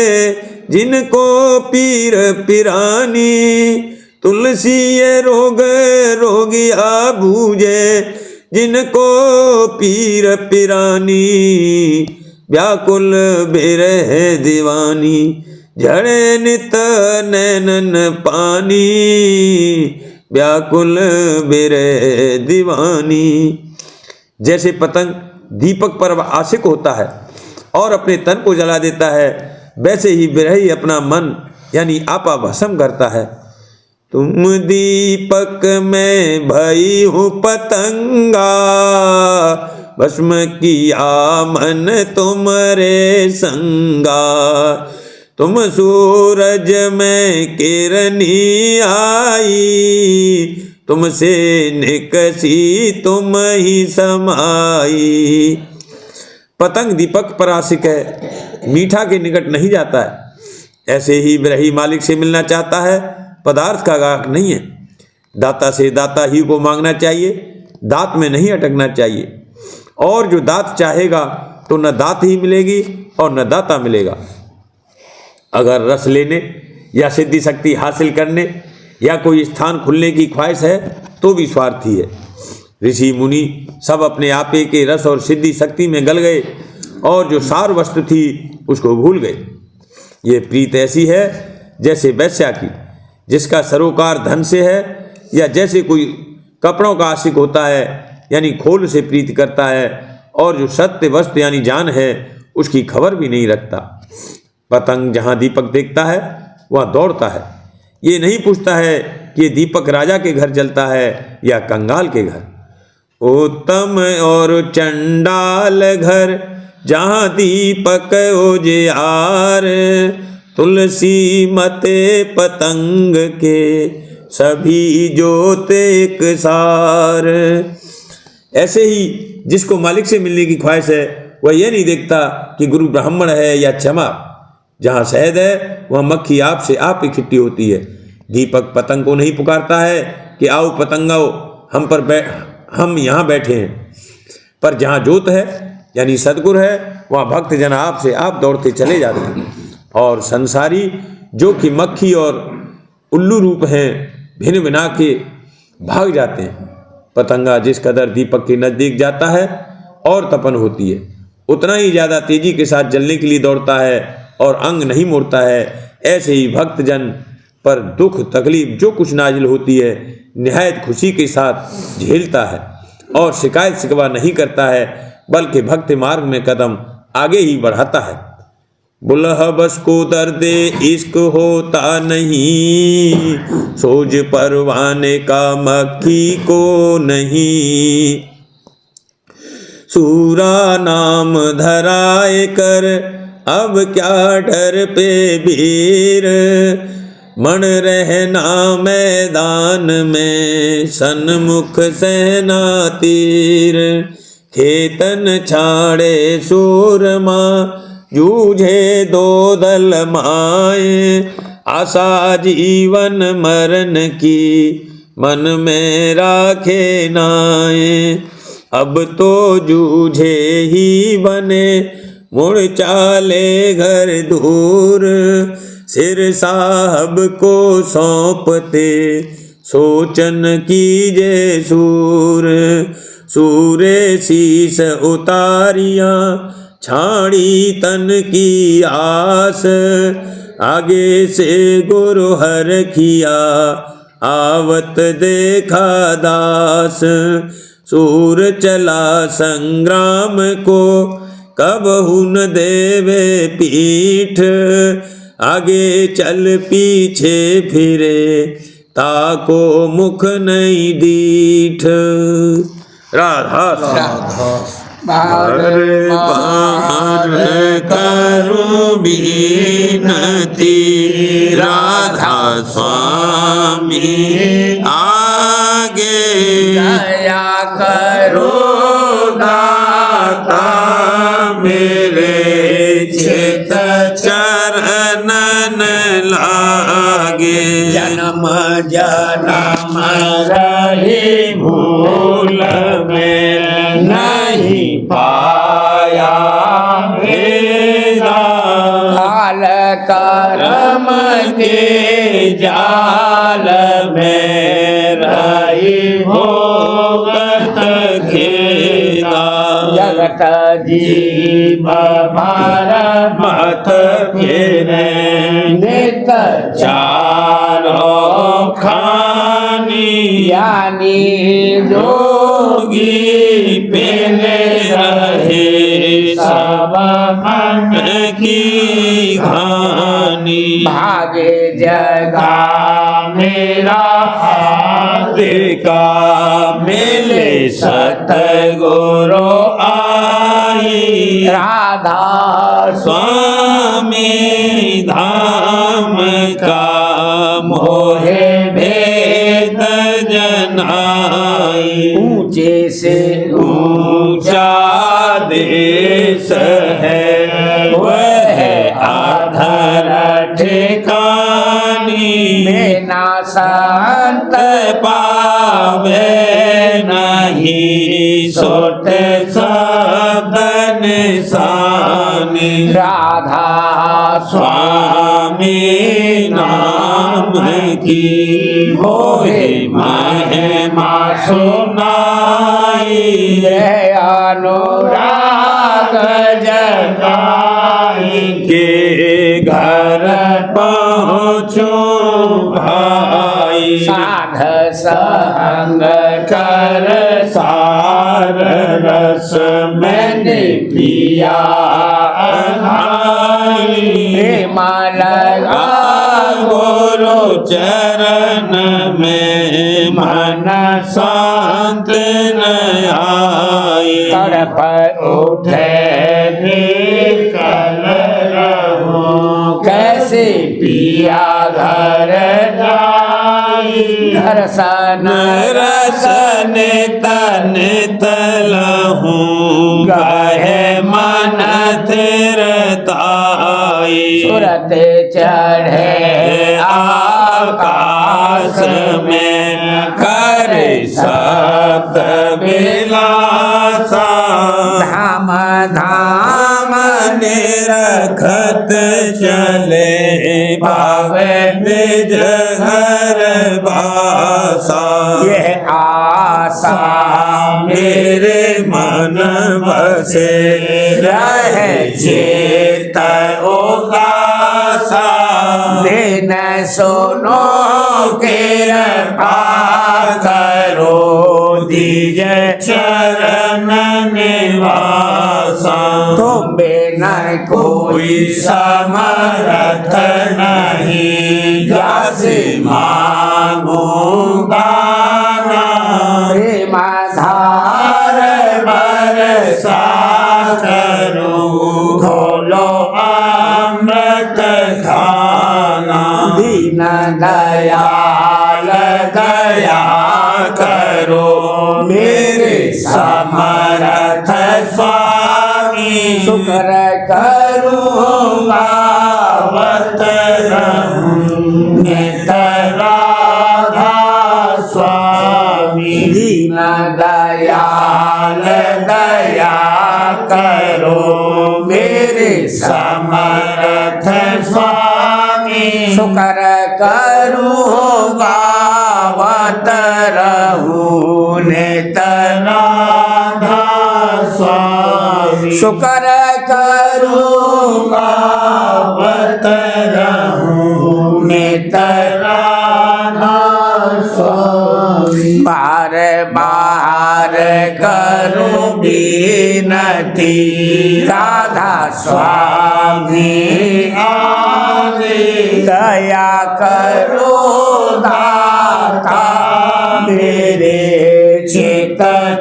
जिनको पीर पिरानी। तुलसी ये रोग रोगिया बूझे, जिनको पीर पिरानी। व्याकुल बिरह दीवानी, झड़े नित नैनन पानी। व्याकुल बिरह दीवानी। जैसे पतंग दीपक पर आशिक होता है और अपने तन को जला देता है, वैसे ही बिरही अपना मन यानी आपा भस्म करता है। तुम दीपक में भई हूँ पतंगा, भस्म किया मन तुमरे संगा। तुम सूरज में किरनी आई, तुमसे निकसी तुम ही समाई। पतंग दीपक पर आशिक है, मीठा के निकट नहीं जाता है। ऐसे ही बिरही मालिक से मिलना चाहता है, पदार्थ का गाहक नहीं है। दाता से दाता ही को मांगना चाहिए, दात में नहीं अटकना चाहिए। और जो दात चाहेगा तो न दात ही मिलेगी और न दाता मिलेगा। अगर रस लेने या सिद्धि शक्ति हासिल करने या कोई स्थान खुलने की ख्वाहिश है तो भी स्वार्थी है। ऋषि मुनि सब अपने आपे के रस और सिद्धि शक्ति में गल गए और जो सार वस्तु थी उसको भूल गए। ये प्रीत ऐसी है जैसे वैश्या की, जिसका सरोकार धन से है, या जैसे कोई कपड़ों का आशिक होता है यानी खोल से प्रीति करता है, और जो सत्य वस्तु यानी जान है उसकी खबर भी नहीं रखता। पतंग जहाँ दीपक देखता है वह दौड़ता है, ये नहीं पूछता है कि ये दीपक राजा के घर जलता है या कंगाल के घर। उत्तम और चंडाल घर जहाँ दीपक उजियार, तुलसी मते पतंग के सभी जोते एक सार। ऐसे ही जिसको मालिक से मिलने की ख्वाहिश है वह यह नहीं देखता कि गुरु ब्राह्मण है या क्षमा। जहाँ शहद है वहाँ मक्खी आप से आप इकट्ठी होती है। दीपक पतंग को नहीं पुकारता है कि आओ पतंगाओ हम यहाँ बैठे हैं, पर जहाँ जोत है यानी सदगुर है वहाँ भक्त जन आप से आप दौड़ते चले जाते हैं। और संसारी जो कि मक्खी और उल्लू रूप हैं भिन्न बिना के भाग जाते हैं। पतंगा जिस कदर दीपक के नज़दीक जाता है और तपन होती है उतना ही ज़्यादा तेजी के साथ जलने के लिए दौड़ता है और अंग नहीं मोड़ता है। ऐसे ही भक्त जन पर दुख तकलीफ जो कुछ नाजिल होती है निहायत खुशी के साथ झेलता है और शिकायत शिकवा नहीं करता है, बल्कि भक्ति मार्ग में कदम आगे ही बढ़ाता है। बुलह बस को दर्दे इश्क होता नहीं, सोज परवाने का मक्खी को नहीं। सूरा नाम धराए कर अब क्या डर पे वीर, मन रहना मैदान में सन्मुख सेना तीर। खेतन छाड़े सूरमा जूझे दो दल माए, आशा जीवन मरण की मन में राखे नाए। अब तो जूझे ही बने मुड़ चाले घर दूर, सिर साहब को सौंपते सोचन कीजे सूर। सूरे शीस उतारिया छाड़ी तन की आस, आगे से गुरु हर किया आवत देखा दास। सूर चला संग्राम को कब हुन देवे पीठ, आगे चल पीछे फिरे ताको मुख नहीं दीठ। राधा बार बार करूं बिनती, राधा स्वामी आगे दया करो दाता मेरे चित चरणन लागे। जन्म जन्म रही भूल में नहीं पाया भेदा, काल कर्म के जाल में रही भोगत खेदा। जगत जीव भार मत फेरे नित चारों खानी, यानी जोगी पेले रहे सब मन की घानी। भागे जगा मेरा देखा मिले सतगुरु आई, राधा स्वामी धाम का मोहे भेद जनाई। ऊंचे से ऊंचा देश है वह आधर ठिकानी, बिना संत पावे नहीं सोट शब्द निशानी। राधा स्वामी नाम की मोहे महिमा सुनाई, अनुराग जगाई के घर पहुँचो भाई। साध संग कर सार रस मैंने पिया लगा गुरु चरण में मन शांत न आई। तड़प उठे निकल रहो कैसे पिया घर जाई दर्शन रसन तन तलहूँ गहे मन थिरताई सूरत चढ़े आकाश में कर सप्त विलासा धाम धाम निरखत चले पावे निज घर बासा ये आशा मेरे मन बसे रहे चेत उदासा दिन सुनो कृपा करो दीज चरण निवासा तुम बिना कोई समर्थ नहीं जस मांगूंगा प्रेम धार बरसा करूं खोलो अमृत खाना दीन दयाल दया करो मेरे समर्थ स्वामी शुक्र करूँगा गावत रहूं नित राधा स्वामी दीन दयाल दया करो मेरे समर्थ स्वामी शुक्र करूँगा वत रहूँ नित राधा स्वामी शुक्र करूँगा गावत रहूं नित राधा स्वामी बार बार करूँ बिनती राधा स्वामी आगे दया करो दाता मेरे चित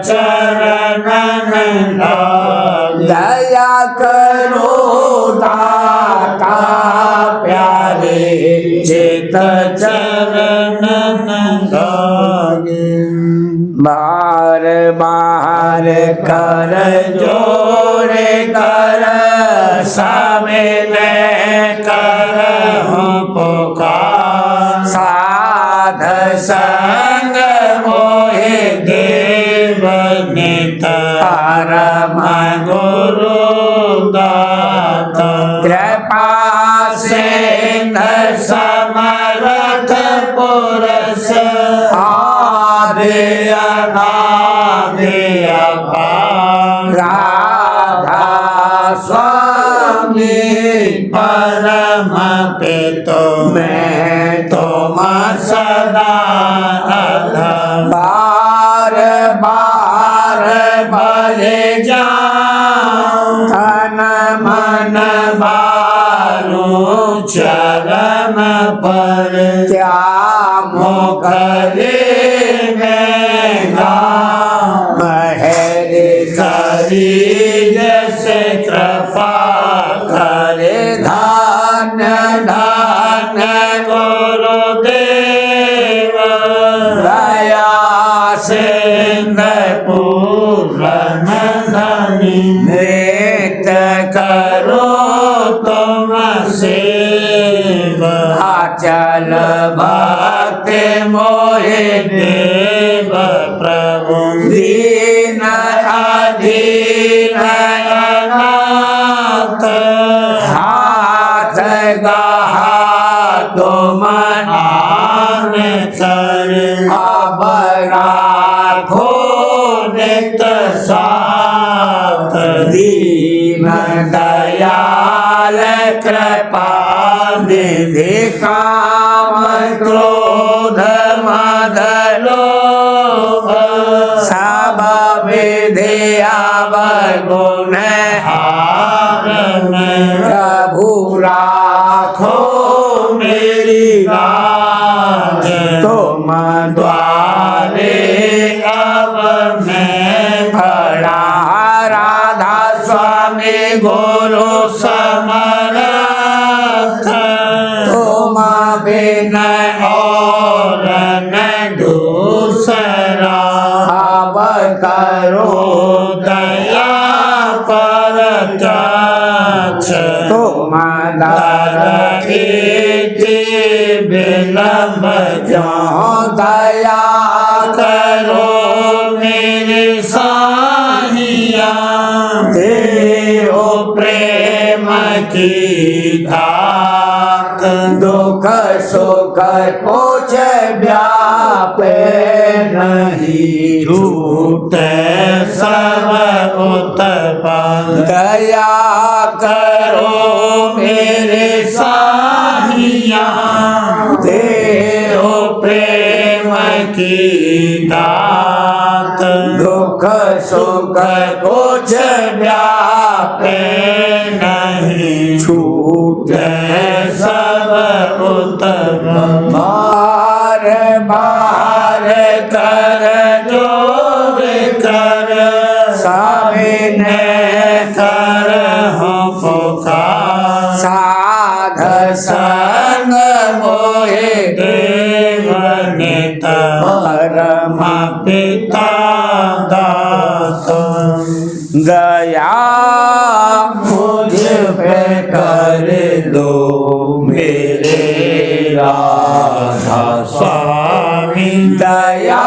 चरणन लागे दया करो दाता प्यारे चित चरणन लागे बार बार कर जोरे कर सामने कर पुकार साध संग मोहे देव नित परम गुरु दाता कृपा से समर्थ पुरुष आदि अनादि अपार राधा स्वामी परम पितो मैं तुम सदा अधम बार बार भले जाऊं तन मन बारू चरण पर क्या मुखले में गाऊं महरे करी जैसे कृपा करे धन्य धन्य गुरुदेव दया से पूर्ण धनी नृत्य करो तुम सेवा चल भक्ति मोहे देव प्रभु दीन अधीन अनाथ हाथ गहा तुम आन कर अब राखो नित साथ दीन दयाल कृपा निधि काम क्रोध मद लोभ सब विधि अवगुण प्रभु राखो मेरी लाज तुम द्वारे अब मैं खड़ा राधा स्वामी गुरु समर्थ करो दया परत्यक्ष तुम दर इति विलंब जो दया करो मेरे साहिया देव प्रेम की धात दुख सुख कुछ व्यापे नहीं झूठ सब उत्पन्न दया करो मेरे साहिया देव प्रेम की दात दुख सुख कुछ व्यापे नहीं छूटे सब उत्पन्न बार बार कर जोर कर सामने कर हो पुकार साध संग मोहे देव नित परम पिता दात दया मुझ पे कर दो मेरे राधा स्वामी दया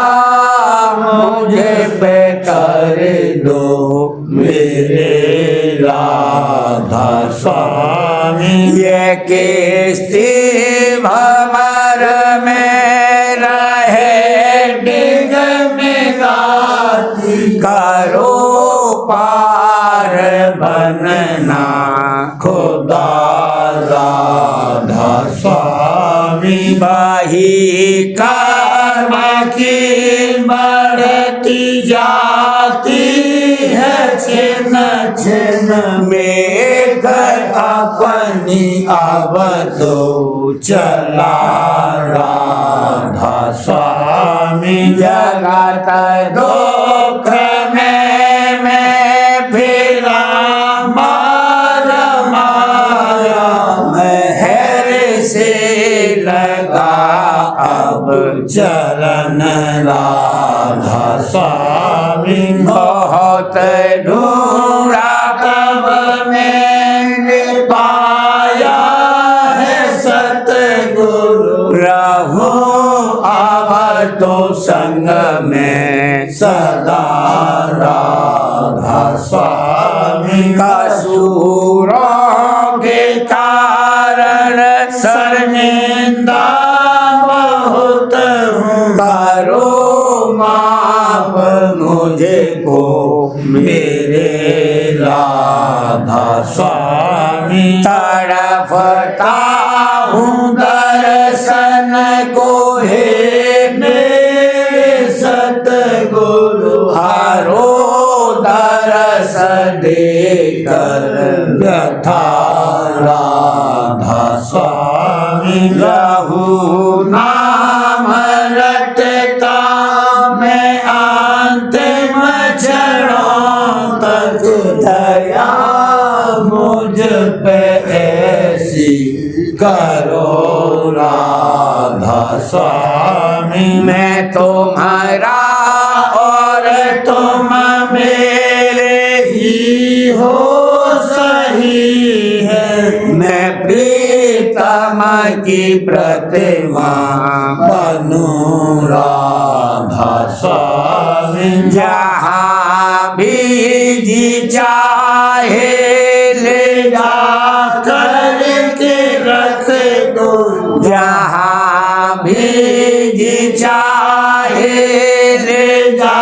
मुझे पे कर दो मेरे राधा स्वामी ये किस्ती भंवर में रहे डिग में गाती करो पार बनना खुदा राधा स्वामी बही कर्म की बढ़ती जाती है छिन छिन मेघ अपनी अब तो चला राधा स्वामी जगत दुख में मैं फिरा मारा मारा महर से लगा अब चरण राधा स्वामी बहुत ढूंढा तब मैंने पाया है सतगुरु रहूं अब तो संग में सदा राधा स्वामी कसूरों के कारण शर्मिंदा बहुत हूँ करो माफ मुझे को मेरे राधा स्वामी तड़पता हूँ दर्शन को हे मेरे सतगुरु हारो दरस देकर व्यथा राधा स्वामी रहू नाम रटता मैं अंतिम क्षणों तक दया मुझ पे ऐसी करो राधा स्वामी मैं तुम्हारा और तुम मेरे ही हो सही है मैं प्रीतम की प्रतिमा बनूं राधा स्वामी जहाँ भी जी चाहे ले जा करके रख दो जहाँ भी जी चाहे ले जा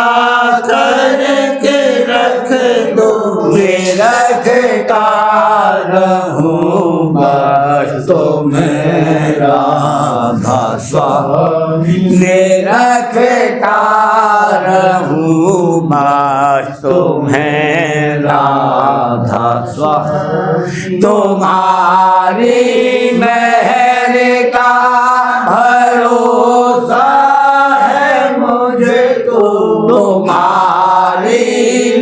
करके रख दो ले रखता रहूं बस तो मैं राधा स्वामी ले रखता रहूं बस तुम्हें राधा स्वामी तुम्हारी मेहर का भरोसा है मुझे तो तुम्हारी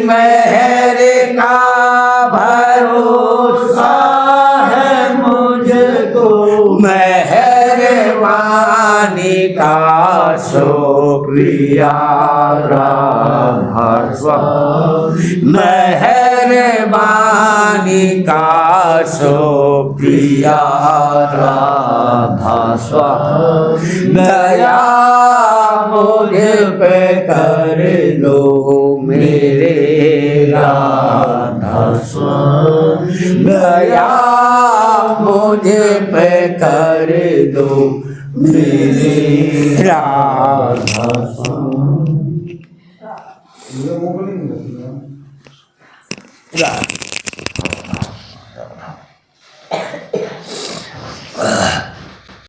मेहर का भरोसा है मुझे तो मेहरबानी का सो प्रिया राधा स्वामी मेहरबानी का सो प्रिया राधा स्वामी दया मुझे पे कर लो मेरे राधा स्वामी दया मुझे पे कर दो मेरे राधा स्वामी।